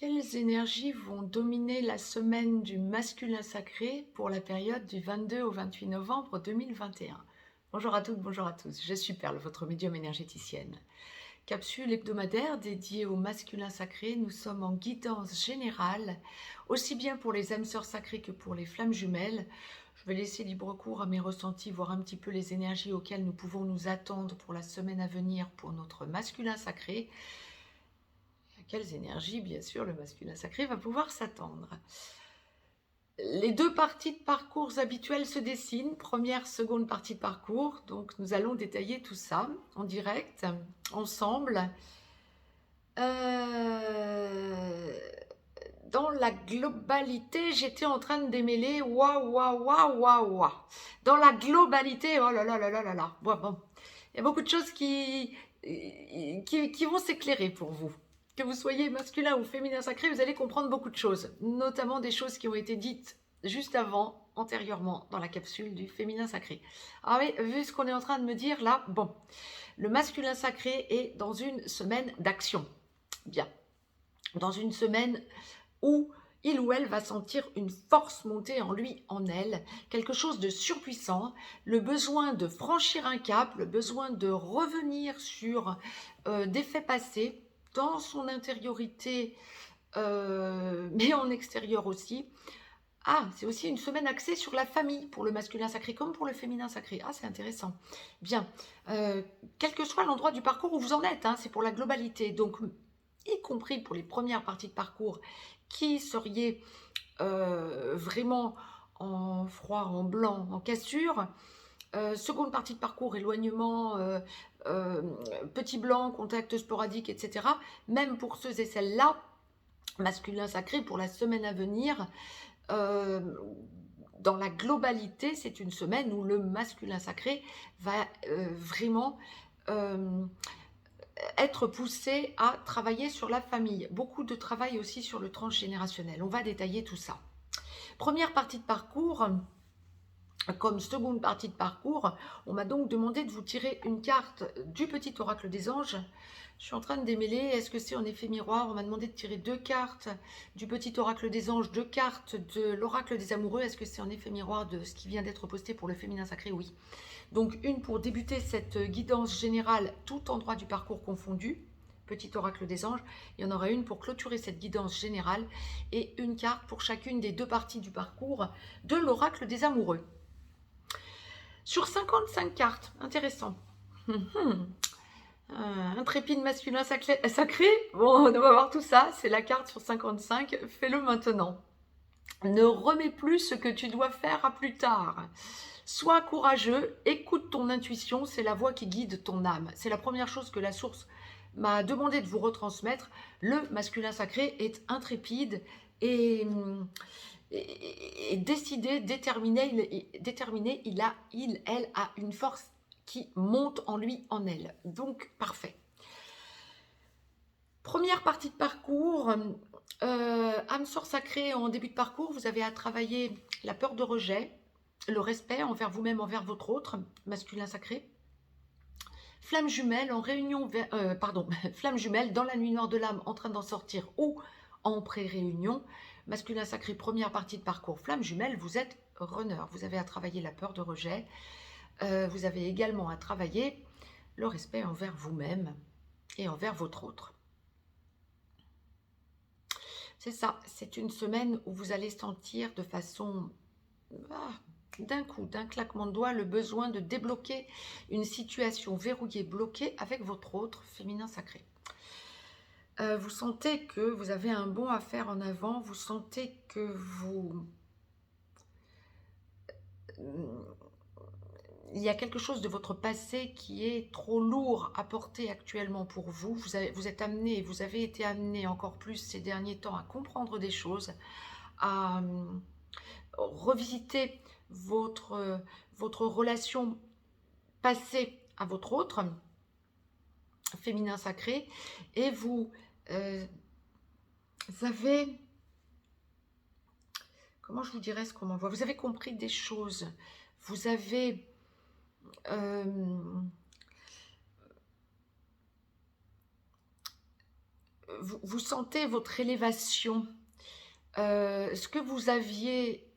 Quelles énergies vont dominer la semaine du masculin sacré pour la période du 22 au 28 novembre 2021? Bonjour à toutes, bonjour à tous. Je suis Perle, votre médium énergéticienne. Capsule hebdomadaire dédiée au masculin sacré. Nous sommes en guidance générale, aussi bien pour les âmes sœurs sacrées que pour les flammes jumelles. Je vais laisser libre cours à mes ressentis, voir un petit peu les énergies auxquelles nous pouvons nous attendre pour la semaine à venir pour notre masculin sacré. À quelles énergies, bien sûr, le masculin sacré va pouvoir s'attendre. Les deux parties de parcours habituelles se dessinent, première, seconde partie de parcours, donc nous allons détailler tout ça en direct, ensemble. Dans la globalité, j'étais en train de démêler, waouh, waouh, waouh, waouh, waouh. Dans la globalité, oh là là là là là là, bon, il y a beaucoup de choses qui vont s'éclairer pour vous. Que vous soyez masculin ou féminin sacré, vous allez comprendre beaucoup de choses, notamment des choses qui ont été dites juste avant, antérieurement, dans la capsule du féminin sacré. Ah oui, vu ce qu'on est en train de me dire là, bon, le masculin sacré est dans une semaine d'action. Bien. Dans une semaine où il ou elle va sentir une force monter en lui, en elle, quelque chose de surpuissant, le besoin de franchir un cap, le besoin de revenir sur des faits passés dans son intériorité, mais en extérieur aussi. Ah, c'est aussi une semaine axée sur la famille pour le masculin sacré comme pour le féminin sacré. Ah, c'est intéressant. Bien, quel que soit l'endroit du parcours où vous en êtes, hein, c'est pour la globalité. Donc, y compris pour les premières parties de parcours qui seriez vraiment en froid, en blanc, en cassure. Seconde partie de parcours, éloignement, petit blanc, contact sporadique, etc. Même pour ceux et celles-là, masculin sacré pour la semaine à venir, dans la globalité, c'est une semaine où le masculin sacré va vraiment être poussé à travailler sur la famille. Beaucoup de travail aussi sur le transgénérationnel. On va détailler tout ça. Première partie de parcours, comme seconde partie de parcours, on m'a donc demandé de vous tirer une carte du petit oracle des anges. Je suis en train de démêler, est-ce que c'est en effet miroir? On m'a demandé de tirer deux cartes du petit oracle des anges, deux cartes de l'oracle des amoureux. Est-ce que c'est en effet miroir de ce qui vient d'être posté pour le féminin sacré? Oui. Donc une pour débuter cette guidance générale, tout endroit du parcours confondu, petit oracle des anges. Il y en aura une pour clôturer cette guidance générale et une carte pour chacune des deux parties du parcours de l'oracle des amoureux. Sur 55 cartes, intéressant. Intrépide masculin sacré, bon, on va voir tout ça, c'est la carte sur 55, fais-le maintenant. Ne remets plus ce que tu dois faire à plus tard. Sois courageux, écoute ton intuition, c'est la voix qui guide ton âme. C'est la première chose que la source m'a demandé de vous retransmettre. Le masculin sacré est intrépide et décidé, déterminé, elle a une force qui monte en lui, en elle. Donc, parfait. Première partie de parcours, âme sœur sacrée en début de parcours, vous avez à travailler la peur de rejet, le respect envers vous-même, envers votre autre, masculin sacré. Flamme jumelle en réunion, flamme jumelle dans la nuit noire de l'âme en train d'en sortir ou en pré-réunion. Masculin sacré, première partie de parcours. Flamme jumelle, vous êtes runner. Vous avez à travailler la peur de rejet. Vous avez également à travailler le respect envers vous-même et envers votre autre. C'est ça, c'est une semaine où vous allez sentir de façon, d'un coup, d'un claquement de doigts, le besoin de débloquer une situation verrouillée, bloquée avec votre autre féminin sacré. Vous sentez que vous avez un bond à faire en avant, vous sentez que il y a quelque chose de votre passé qui est trop lourd à porter actuellement pour vous. Vous avez été amené encore plus ces derniers temps à comprendre des choses, à revisiter votre relation passée à votre autre féminin sacré et vous avez, comment je vous dirais ce qu'on m'envoie, vous avez compris des choses, vous avez vous sentez votre élévation, ce que vous aviez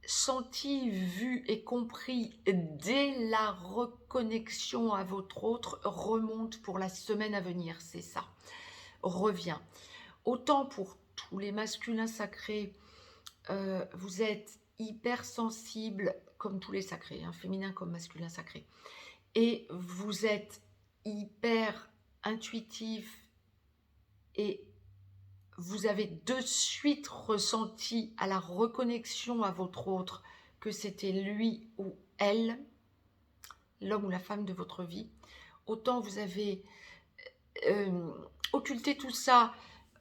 senti, vu et compris dès la reconnexion à votre autre remonte pour la semaine à venir, c'est ça, revient. Autant pour tous les masculins sacrés, vous êtes hypersensible comme tous les sacrés, hein, féminin comme masculin sacré. Et vous êtes hyper intuitif et vous avez de suite ressenti à la reconnexion à votre autre que c'était lui ou elle, l'homme ou la femme de votre vie. Autant vous avez occulté tout ça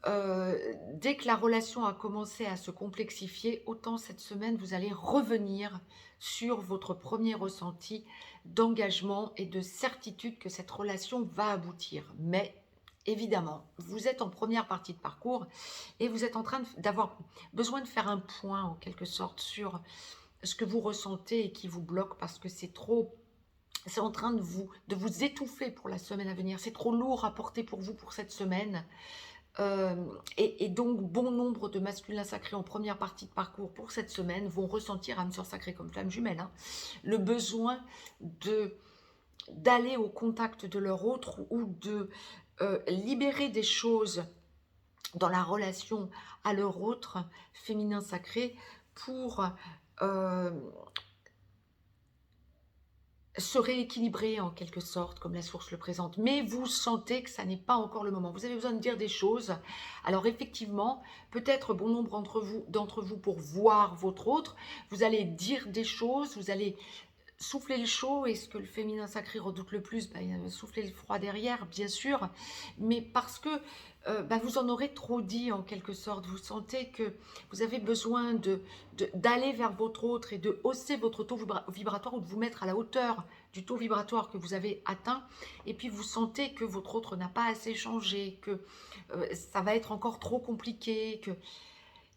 dès que la relation a commencé à se complexifier, autant cette semaine, vous allez revenir sur votre premier ressenti d'engagement et de certitude que cette relation va aboutir. Mais évidemment, vous êtes en première partie de parcours et vous êtes en train d'avoir besoin de faire un point en quelque sorte sur ce que vous ressentez et qui vous bloque parce que c'est trop... C'est en train de vous étouffer pour la semaine à venir. C'est trop lourd à porter pour vous pour cette semaine. Et donc, bon nombre de masculins sacrés en première partie de parcours pour cette semaine vont ressentir, âme sœur sacrée comme flamme jumelle, hein, le besoin d'aller au contact de leur autre ou de libérer des choses dans la relation à leur autre féminin sacré pour se rééquilibrer en quelque sorte, comme la source le présente. Mais vous sentez que ça n'est pas encore le moment. Vous avez besoin de dire des choses. Alors effectivement, peut-être bon nombre d'entre vous pour voir votre autre, vous allez dire des choses, vous allez souffler le chaud, et ce que le féminin sacré redoute le plus, souffler le froid derrière, bien sûr, mais parce que vous en aurez trop dit en quelque sorte. Vous sentez que vous avez besoin d'aller vers votre autre et de hausser votre taux vibratoire ou de vous mettre à la hauteur du taux vibratoire que vous avez atteint, et puis vous sentez que votre autre n'a pas assez changé, que ça va être encore trop compliqué,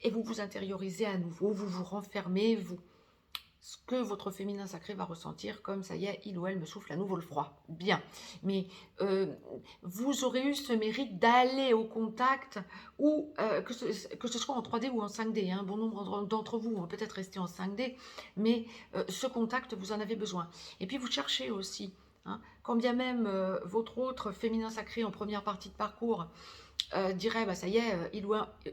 et vous vous intériorisez à nouveau, vous vous renfermez, ce que votre féminin sacré va ressentir comme ça y est, il ou elle me souffle à nouveau le froid. Bien, mais vous aurez eu ce mérite d'aller au contact, ou que ce soit en 3D ou en 5D. Hein. Bon nombre d'entre vous vont peut-être rester en 5D, mais ce contact, vous en avez besoin. Et puis vous cherchez aussi, hein, quand bien même votre autre féminin sacré en première partie de parcours dirait, ça y est,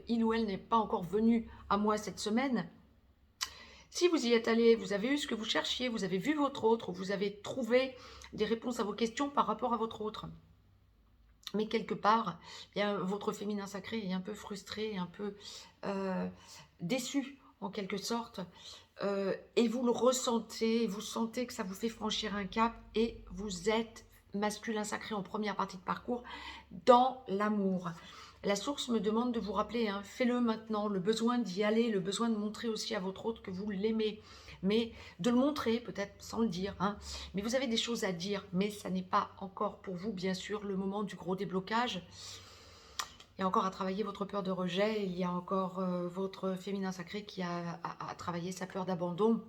il ou elle n'est pas encore venu à moi cette semaine. Si vous y êtes allé, vous avez eu ce que vous cherchiez, vous avez vu votre autre, vous avez trouvé des réponses à vos questions par rapport à votre autre. Mais quelque part, votre féminin sacré est un peu frustré, un peu déçu en quelque sorte. Et vous le ressentez, vous sentez que ça vous fait franchir un cap et vous êtes masculin sacré en première partie de parcours dans l'amour. La source me demande de vous rappeler, hein, faites-le maintenant, le besoin d'y aller, le besoin de montrer aussi à votre autre que vous l'aimez, mais de le montrer peut-être sans le dire, hein. Mais vous avez des choses à dire, mais ça n'est pas encore pour vous, bien sûr, le moment du gros déblocage. Il y a encore à travailler votre peur de rejet, il y a encore votre féminin sacré qui a à travailler sa peur d'abandon,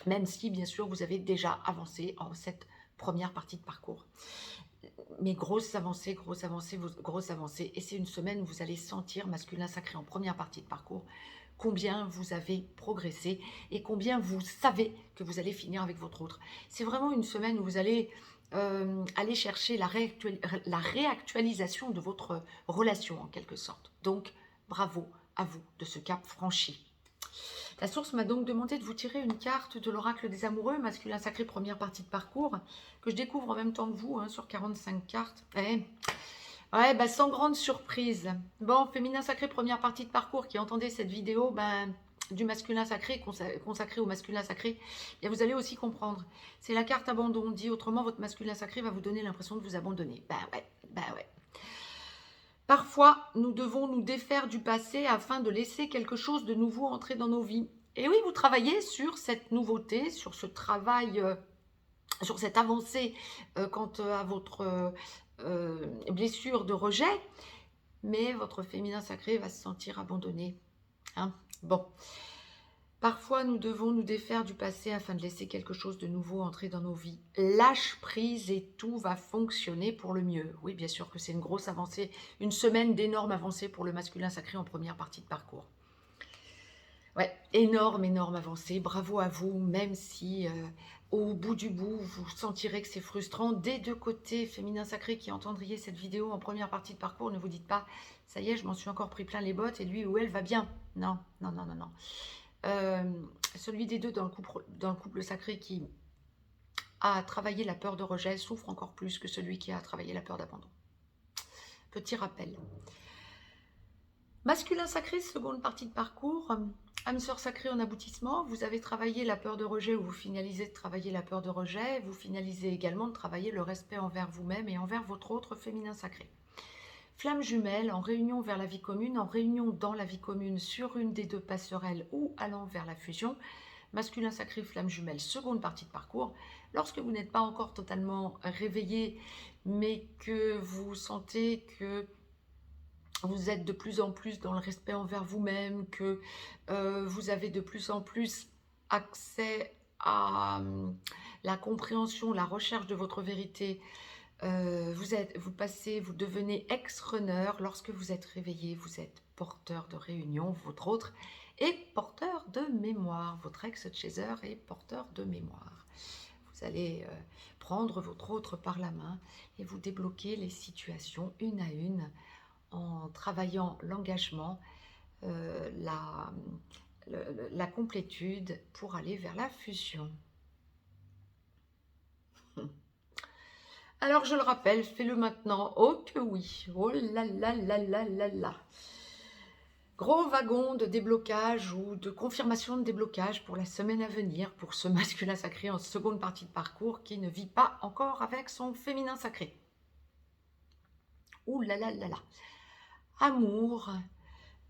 même si, bien sûr, vous avez déjà avancé en cette première partie de parcours. Mais grosse avancée, grosse avancée, grosse avancée. Et c'est une semaine où vous allez sentir, masculin sacré en première partie de parcours, combien vous avez progressé et combien vous savez que vous allez finir avec votre autre. C'est vraiment une semaine où vous allez aller chercher la réactualisation de votre relation en quelque sorte. Donc, bravo à vous de ce cap franchi. La source m'a donc demandé de vous tirer une carte de l'oracle des amoureux, masculin sacré, première partie de parcours, que je découvre en même temps que vous, hein, sur 45 cartes. Ouais, sans grande surprise. Bon, féminin sacré, première partie de parcours, qui entendait cette vidéo du masculin sacré, consacré au masculin sacré, et vous allez aussi comprendre. C'est la carte abandon. Dit autrement, votre masculin sacré va vous donner l'impression de vous abandonner. Ouais. Parfois, nous devons nous défaire du passé afin de laisser quelque chose de nouveau entrer dans nos vies. Et oui, vous travaillez sur cette nouveauté, sur ce travail, sur cette avancée quant à votre blessure de rejet, mais votre féminin sacré va se sentir abandonné. Hein, bon. Parfois, nous devons nous défaire du passé afin de laisser quelque chose de nouveau entrer dans nos vies. Lâche prise et tout va fonctionner pour le mieux. Oui, bien sûr que c'est une grosse avancée, une semaine d'énormes avancées pour le masculin sacré en première partie de parcours. Ouais, énorme avancée. Bravo à vous, même si au bout du bout, vous sentirez que c'est frustrant. Des deux côtés, féminin sacré qui entendriez cette vidéo en première partie de parcours, ne vous dites pas, ça y est, je m'en suis encore pris plein les bottes et lui ou elle va bien. Non, non, non, non, non. Celui des deux dans le couple sacré qui a travaillé la peur de rejet souffre encore plus que celui qui a travaillé la peur d'abandon. Petit rappel. Masculin sacré, seconde partie de parcours. Âme sœur sacrée en aboutissement, vous avez travaillé la peur de rejet ou vous finalisez de travailler la peur de rejet. Vous finalisez également de travailler le respect envers vous-même et envers votre autre féminin sacré. Flamme jumelle, en réunion vers la vie commune, en réunion dans la vie commune sur une des deux passerelles ou allant vers la fusion. Masculin sacré, flamme jumelle, seconde partie de parcours. Lorsque vous n'êtes pas encore totalement réveillé, mais que vous sentez que vous êtes de plus en plus dans le respect envers vous-même, que vous avez de plus en plus accès à la compréhension, la recherche de votre vérité, vous devenez ex-runner. Lorsque vous êtes réveillé, vous êtes porteur de réunion, votre autre est porteur de mémoire, votre ex-chaser est porteur de mémoire. Vous allez prendre votre autre par la main et vous débloquer les situations une à une en travaillant l'engagement, la complétude pour aller vers la fusion. Alors je le rappelle, fais-le maintenant. Oh que oui, oh là là là là là là. Gros wagon de déblocage ou de confirmation de déblocage pour la semaine à venir pour ce masculin sacré en seconde partie de parcours qui ne vit pas encore avec son féminin sacré. Ouh là là là là. Amour,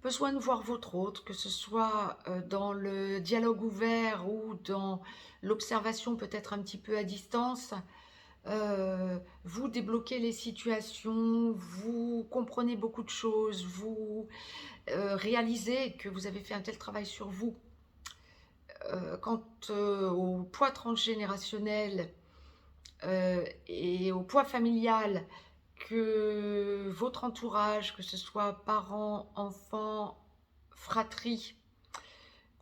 besoin de voir votre autre, que ce soit dans le dialogue ouvert ou dans l'observation peut-être un petit peu à distance. Vous débloquez les situations, vous comprenez beaucoup de choses, vous réalisez que vous avez fait un tel travail sur vous. Quant au poids transgénérationnel et au poids familial, que votre entourage, que ce soit parents, enfants, fratrie,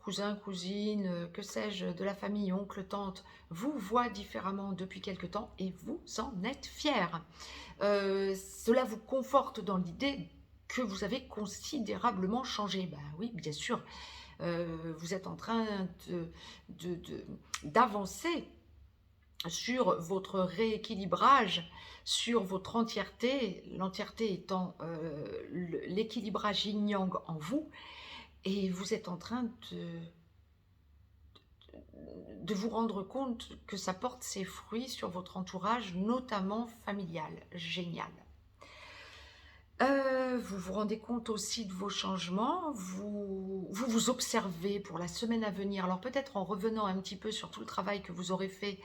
cousins, cousines, que sais-je, de la famille, oncle, tante, vous voit différemment depuis quelque temps et vous en êtes fiers. Cela vous conforte dans l'idée que vous avez considérablement changé. Ben oui, bien sûr, vous êtes en train d'avancer sur votre rééquilibrage, sur votre entièreté, l'entièreté étant l'équilibrage yin-yang en vous, et vous êtes en train de vous rendre compte que ça porte ses fruits sur votre entourage, notamment familial. Génial. Vous vous rendez compte aussi de vos changements, vous observez pour la semaine à venir. Alors peut-être en revenant un petit peu sur tout le travail que vous aurez fait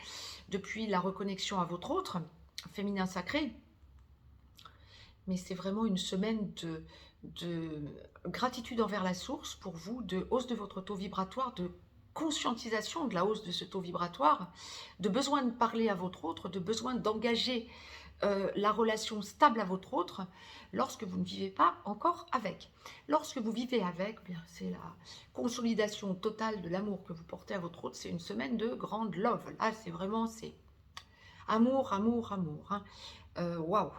depuis la reconnexion à votre autre, féminin sacré. Mais c'est vraiment une semaine de gratitude envers la source pour vous, de hausse de votre taux vibratoire, de conscientisation de la hausse de ce taux vibratoire, de besoin de parler à votre autre, de besoin d'engager la relation stable à votre autre lorsque vous ne vivez pas encore avec. Lorsque vous vivez avec, bien c'est la consolidation totale de l'amour que vous portez à votre autre. C'est une semaine de grande love. Là, c'est vraiment, c'est amour, amour, amour. Waouh.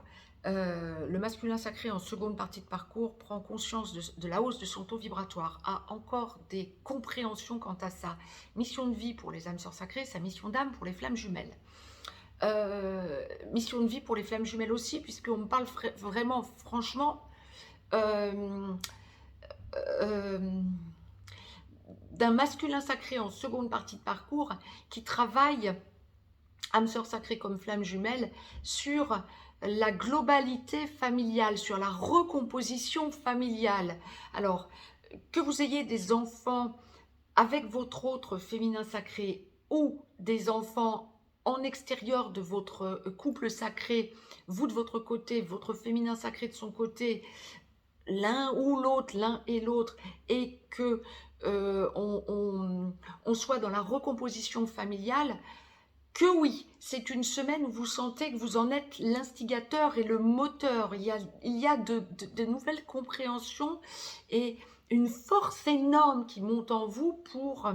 Le masculin sacré en seconde partie de parcours prend conscience de la hausse de son taux vibratoire, a encore des compréhensions quant à sa mission de vie pour les âmes sœurs sacrées, sa mission d'âme pour les flammes jumelles. Mission de vie pour les flammes jumelles aussi, puisqu'on me parle vraiment, franchement, d'un masculin sacré en seconde partie de parcours qui travaille, âme sœur sacrée comme flamme jumelle, sur la globalité familiale, sur la recomposition familiale. Alors, que vous ayez des enfants avec votre autre féminin sacré ou des enfants en extérieur de votre couple sacré, vous de votre côté, votre féminin sacré de son côté, l'un ou l'autre, l'un et l'autre, et que on soit dans la recomposition familiale, que oui, c'est une semaine où vous sentez que vous en êtes l'instigateur et le moteur. Il y a de nouvelles compréhensions et une force énorme qui monte en vous pour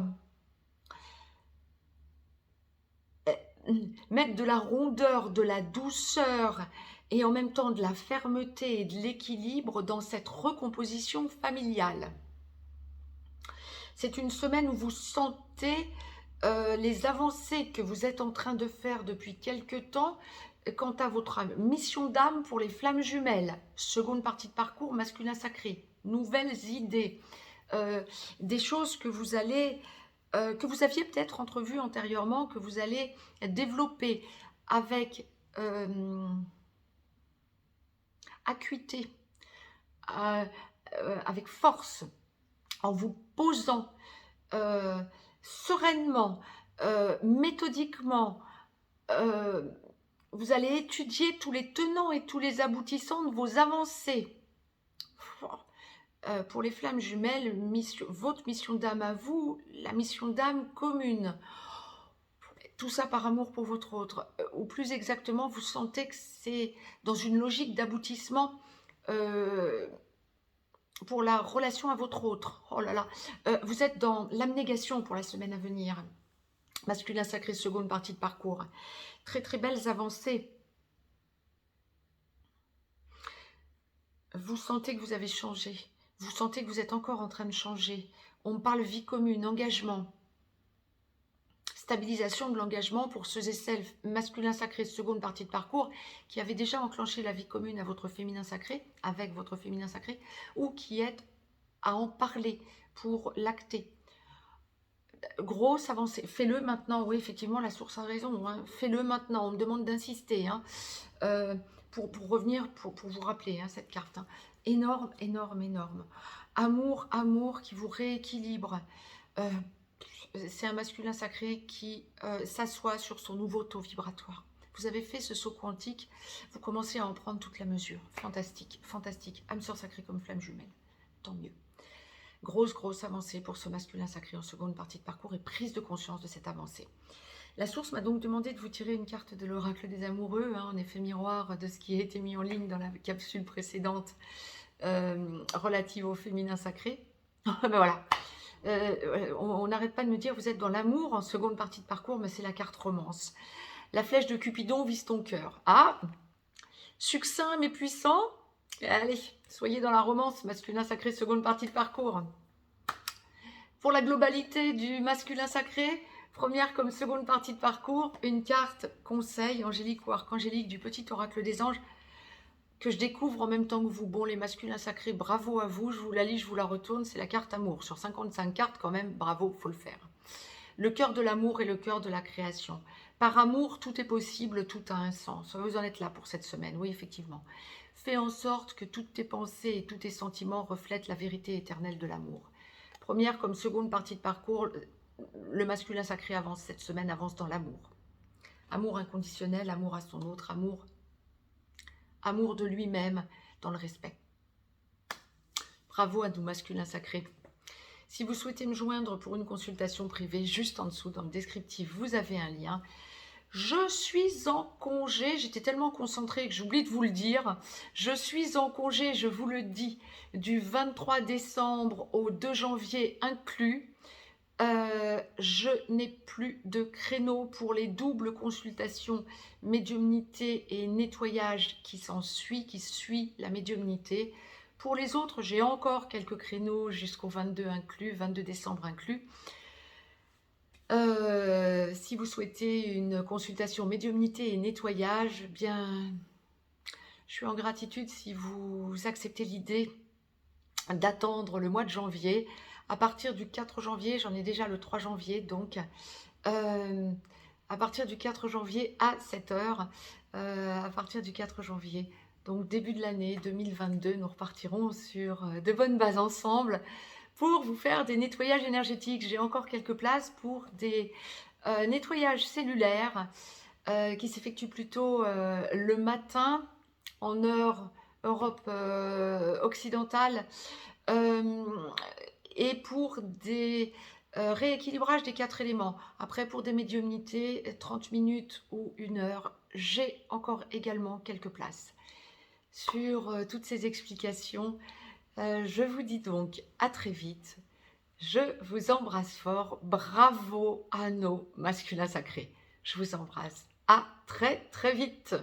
mettre de la rondeur, de la douceur et en même temps de la fermeté et de l'équilibre dans cette recomposition familiale. C'est une semaine où vous sentez les avancées que vous êtes en train de faire depuis quelque temps quant à votre mission d'âme pour les flammes jumelles. Seconde partie de parcours masculin sacré. Nouvelles idées. Des choses que vous allez... que vous aviez peut-être entrevues antérieurement, que vous allez développer avec acuité, avec force, en vous posant sereinement, méthodiquement. Vous allez étudier tous les tenants et tous les aboutissants de vos avancées. Pour les flammes jumelles, votre mission d'âme à vous, la mission d'âme commune. Tout ça par amour pour votre autre. Ou plus exactement, vous sentez que c'est dans une logique d'aboutissement pour la relation à votre autre. Oh là là. Vous êtes dans l'abnégation pour la semaine à venir. Masculin sacré, seconde partie de parcours. Très très belles avancées. Vous sentez que vous avez changé. Vous sentez que vous êtes encore en train de changer. On parle vie commune, engagement. Stabilisation de l'engagement pour ceux et celles masculin sacré, seconde partie de parcours, qui avaient déjà enclenché la vie commune à votre féminin sacré, avec votre féminin sacré, ou qui êtes à en parler pour l'acter. Grosse avancée. Fais-le maintenant. Oui, effectivement, la source a raison. Hein. Fais-le maintenant. On me demande d'insister. Hein. Pour revenir, pour vous rappeler hein, cette carte. Hein. Énorme, énorme, énorme. Amour, amour qui vous rééquilibre. C'est un masculin sacré qui s'assoit sur son nouveau taux vibratoire. Vous avez fait ce saut quantique, vous commencez à en prendre toute la mesure. Fantastique, fantastique. Âme sœur sacrée comme flamme jumelle. Tant mieux. Grosse, grosse avancée pour ce masculin sacré en seconde partie de parcours et prise de conscience de cette avancée. La source m'a donc demandé de vous tirer une carte de l'oracle des amoureux, hein, en effet miroir de ce qui a été mis en ligne dans la capsule précédente relative au féminin sacré. Ben voilà. On n'arrête pas de me dire vous êtes dans l'amour en seconde partie de parcours, mais c'est la carte romance. La flèche de Cupidon vise ton cœur. Ah, succinct mais puissant. Allez, soyez dans la romance, masculin sacré, seconde partie de parcours. Pour la globalité du masculin sacré, première comme seconde partie de parcours, une carte conseil angélique ou archangélique du petit oracle des anges que je découvre en même temps que vous. Bon, les masculins sacrés, bravo à vous, je vous la lis, je vous la retourne, c'est la carte amour. Sur 55 cartes quand même, bravo, faut le faire. Le cœur de l'amour et le cœur de la création. Par amour, tout est possible, tout a un sens. Vous en êtes là pour cette semaine, oui, effectivement. Fais en sorte que toutes tes pensées et tous tes sentiments reflètent la vérité éternelle de l'amour. Première comme seconde partie de parcours, le masculin sacré avance cette semaine, avance dans l'amour. Amour inconditionnel, amour à son autre, amour de lui-même dans le respect. Bravo à nous, masculins sacrés. Si vous souhaitez me joindre pour une consultation privée, juste en dessous dans le descriptif, vous avez un lien. Je suis en congé, j'étais tellement concentrée que j'oublie de vous le dire. Je suis en congé, je vous le dis, du 23 décembre au 2 janvier inclus. Je n'ai plus de créneau pour les doubles consultations médiumnité et nettoyage qui suit la médiumnité. Pour les autres, j'ai encore quelques créneaux jusqu'au 22 inclus, 22 décembre inclus. Si vous souhaitez une consultation médiumnité et nettoyage, bien, je suis en gratitude si vous acceptez l'idée d'attendre le mois de janvier. À partir du 4 janvier, j'en ai déjà le 3 janvier, donc à partir du 4 janvier à 7h, à partir du 4 janvier, donc début de l'année 2022, nous repartirons sur de bonnes bases ensemble pour vous faire des nettoyages énergétiques. J'ai encore quelques places pour des nettoyages cellulaires qui s'effectuent plutôt le matin en heure Europe occidentale. et pour des rééquilibrages des 4 éléments. Après, pour des médiumnités, 30 minutes ou 1 heure, j'ai encore également quelques places. Sur toutes ces explications, je vous dis donc à très vite. Je vous embrasse fort. Bravo à nos masculins sacrés. Je vous embrasse. À très très vite.